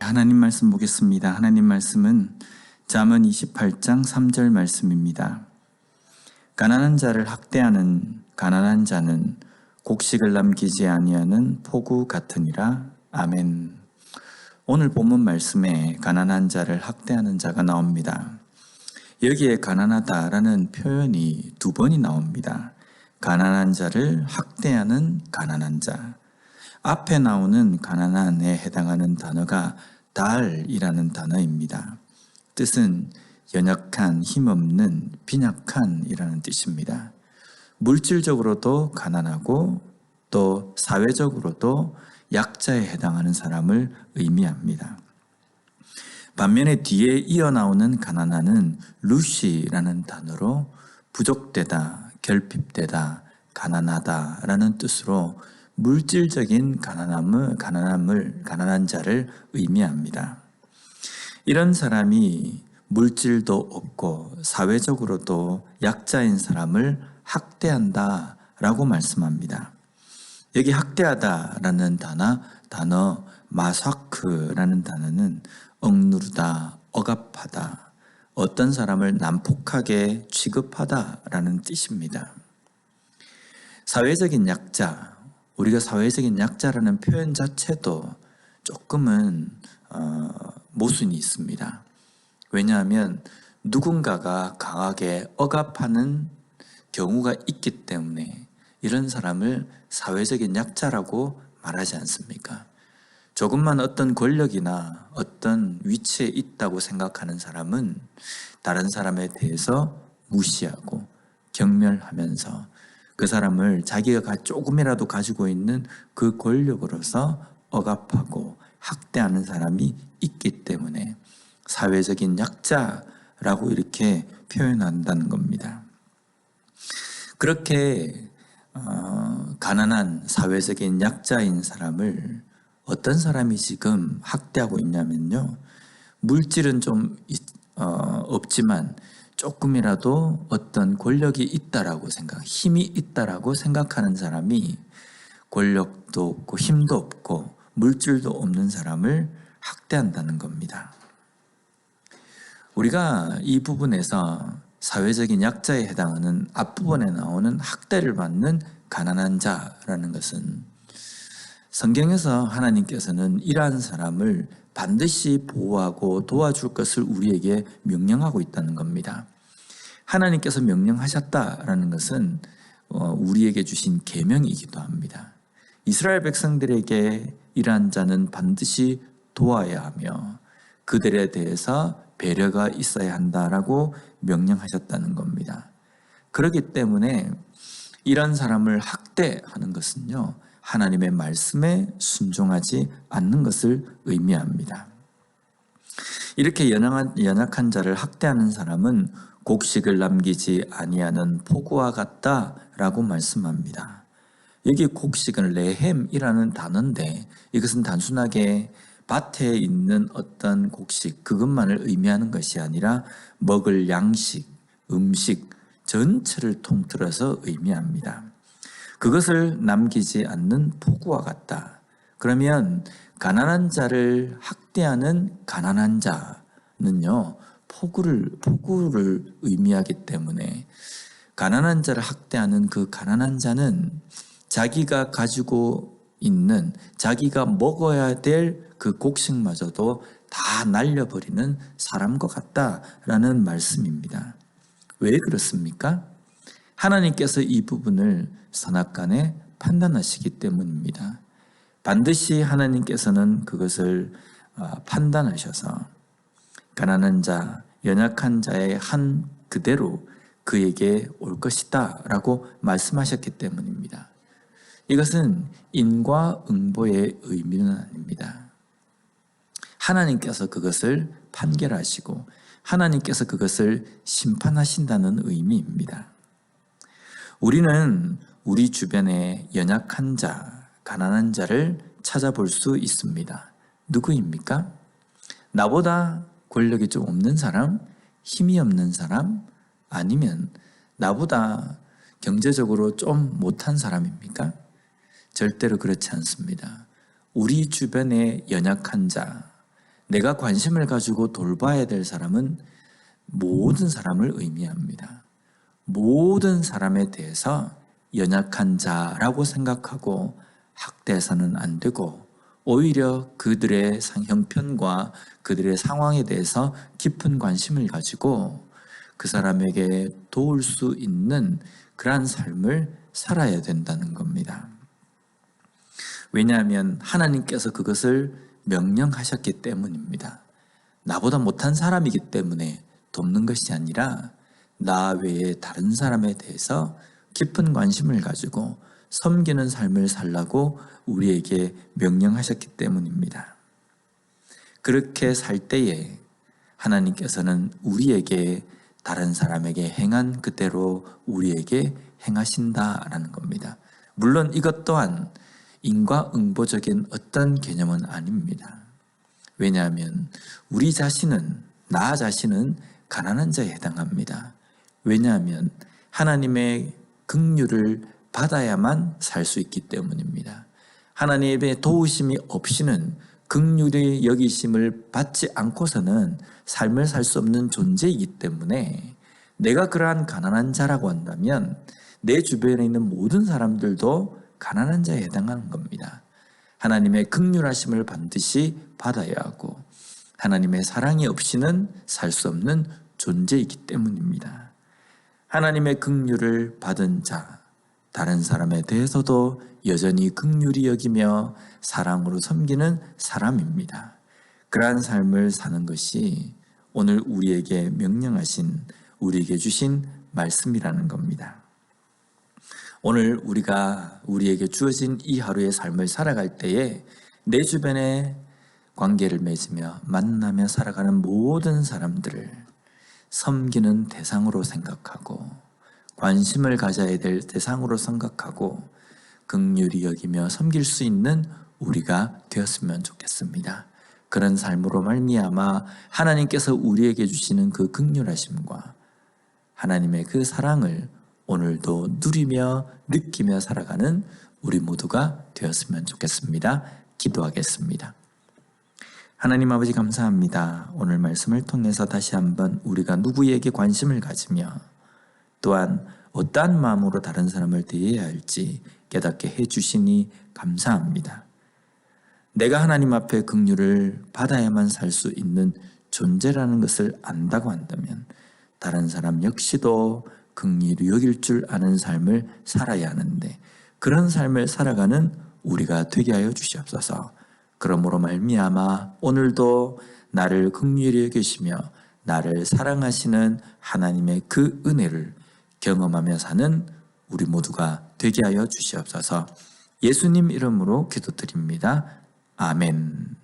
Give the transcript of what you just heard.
하나님 말씀 보겠습니다. 하나님 말씀은 잠언 28장 3절 말씀입니다. 가난한 자를 학대하는 가난한 자는 곡식을 남기지 아니하는 포구 같으니라. 아멘. 오늘 본문 말씀에 가난한 자를 학대하는 자가 나옵니다. 여기에 가난하다라는 표현이 두 번이 나옵니다. 가난한 자를 학대하는 가난한 자. 앞에 나오는 가난한에 해당하는 단어가 달이라는 단어입니다. 뜻은 연약한, 힘없는, 빈약한 이라는 뜻입니다. 물질적으로도 가난하고 또 사회적으로도 약자에 해당하는 사람을 의미합니다. 반면에 뒤에 이어나오는 가난한은 루시라는 단어로 부족되다, 결핍되다, 가난하다라는 뜻으로 물질적인 가난한 자를 의미합니다. 이런 사람이 물질도 없고 사회적으로도 약자인 사람을 학대한다라고 말씀합니다. 여기 학대하다라는 단어 마사크라는 단어는 억누르다, 억압하다, 어떤 사람을 난폭하게 취급하다라는 뜻입니다. 사회적인 약자, 우리가 사회적인 약자라는 표현 자체도 조금은 모순이 있습니다. 왜냐하면 누군가가 강하게 억압하는 경우가 있기 때문에 이런 사람을 사회적인 약자라고 말하지 않습니까? 조금만 어떤 권력이나 어떤 위치에 있다고 생각하는 사람은 다른 사람에 대해서 무시하고 경멸하면서 그 사람을 자기가 조금이라도 가지고 있는 그 권력으로서 억압하고 학대하는 사람이 있기 때문에 사회적인 약자라고 이렇게 표현한다는 겁니다. 그렇게 가난한 사회적인 약자인 사람을 어떤 사람이 지금 학대하고 있냐면요. 물질은 좀 없지만 조금이라도 어떤 권력이 있다라고 힘이 있다라고 생각하는 사람이 권력도 없고 힘도 없고 물질도 없는 사람을 학대한다는 겁니다. 우리가 이 부분에서 사회적인 약자에 해당하는 앞부분에 나오는 학대를 받는 가난한 자라는 것은 성경에서 하나님께서는 이러한 사람을 반드시 보호하고 도와줄 것을 우리에게 명령하고 있다는 겁니다. 하나님께서 명령하셨다라는 것은 우리에게 주신 계명이기도 합니다. 이스라엘 백성들에게 이러한 자는 반드시 도와야 하며 그들에 대해서 배려가 있어야 한다라고 명령하셨다는 겁니다. 그렇기 때문에 이런 사람을 학대하는 것은요, 하나님의 말씀에 순종하지 않는 것을 의미합니다. 이렇게 연약한 자를 학대하는 사람은 곡식을 남기지 아니하는 포구와 같다라고 말씀합니다. 여기 곡식은 레헴이라는 단어인데 이것은 단순하게 밭에 있는 어떤 곡식 그것만을 의미하는 것이 아니라 먹을 양식, 음식 전체를 통틀어서 의미합니다. 그것을 남기지 않는 포구와 같다. 그러면 가난한 자를 학대하는 가난한 자는요, 포구를 의미하기 때문에 가난한 자를 학대하는 그 가난한 자는 자기가 가지고 있는 자기가 먹어야 될 그 곡식마저도 다 날려버리는 사람과 같다라는 말씀입니다. 왜 그렇습니까? 하나님께서 이 부분을 선악간에 판단하시기 때문입니다. 반드시 하나님께서는 그것을 판단하셔서 가난한 자, 연약한 자의 한 그대로 그에게 올 것이다 라고 말씀하셨기 때문입니다. 이것은 인과응보의 의미는 아닙니다. 하나님께서 그것을 판결하시고 하나님께서 그것을 심판하신다는 의미입니다. 우리는 우리 주변에 연약한 자, 가난한 자를 찾아볼 수 있습니다. 누구입니까? 나보다 권력이 좀 없는 사람, 힘이 없는 사람, 아니면 나보다 경제적으로 좀 못한 사람입니까? 절대로 그렇지 않습니다. 우리 주변에 연약한 자, 내가 관심을 가지고 돌봐야 될 사람은 모든 사람을 의미합니다. 모든 사람에 대해서 연약한 자라고 생각하고 학대해서는 안 되고, 오히려 그들의 형편과 그들의 상황에 대해서 깊은 관심을 가지고 그 사람에게 도울 수 있는 그러한 삶을 살아야 된다는 겁니다. 왜냐하면 하나님께서 그것을 명령하셨기 때문입니다. 나보다 못한 사람이기 때문에 돕는 것이 아니라 나 외에 다른 사람에 대해서 깊은 관심을 가지고 섬기는 삶을 살라고 우리에게 명령하셨기 때문입니다. 그렇게 살 때에 하나님께서는 우리에게 다른 사람에게 행한 그대로 우리에게 행하신다라는 겁니다. 물론 이것 또한 인과응보적인 어떤 개념은 아닙니다. 왜냐하면 우리 자신은, 나 자신은 가난한 자에 해당합니다. 왜냐하면 하나님의 긍휼을 받아야만 살 수 있기 때문입니다. 하나님의 도우심이 없이는, 긍휼의 여기심을 받지 않고서는 삶을 살 수 없는 존재이기 때문에, 내가 그러한 가난한 자라고 한다면 내 주변에 있는 모든 사람들도 가난한 자에 해당하는 겁니다. 하나님의 긍휼하심을 반드시 받아야 하고 하나님의 사랑이 없이는 살 수 없는 존재이기 때문입니다. 하나님의 긍휼을 받은 자, 다른 사람에 대해서도 여전히 긍휼히 여기며 사랑으로 섬기는 사람입니다. 그러한 삶을 사는 것이 오늘 우리에게 명령하신, 우리에게 주신 말씀이라는 겁니다. 오늘 우리가 우리에게 주어진 이 하루의 삶을 살아갈 때에 내 주변에 관계를 맺으며 만나며 살아가는 모든 사람들을 섬기는 대상으로 생각하고, 관심을 가져야 될 대상으로 생각하고 긍휼히 여기며 섬길 수 있는 우리가 되었으면 좋겠습니다. 그런 삶으로 말미암아 하나님께서 우리에게 주시는 그 긍휼하심과 하나님의 그 사랑을 오늘도 누리며 느끼며 살아가는 우리 모두가 되었으면 좋겠습니다. 기도하겠습니다. 하나님 아버지, 감사합니다. 오늘 말씀을 통해서 다시 한번 우리가 누구에게 관심을 가지며 또한 어떠한 마음으로 다른 사람을 대해야 할지 깨닫게 해주시니 감사합니다. 내가 하나님 앞에 긍휼을 받아야만 살 수 있는 존재라는 것을 안다고 한다면 다른 사람 역시도 긍휼히 여길 줄 아는 삶을 살아야 하는데, 그런 삶을 살아가는 우리가 되게 하여 주시옵소서. 그러므로 말미암아 오늘도 나를 긍휼히 여기시며 나를 사랑하시는 하나님의 그 은혜를 경험하며 사는 우리 모두가 되게 하여 주시옵소서. 예수님 이름으로 기도드립니다. 아멘.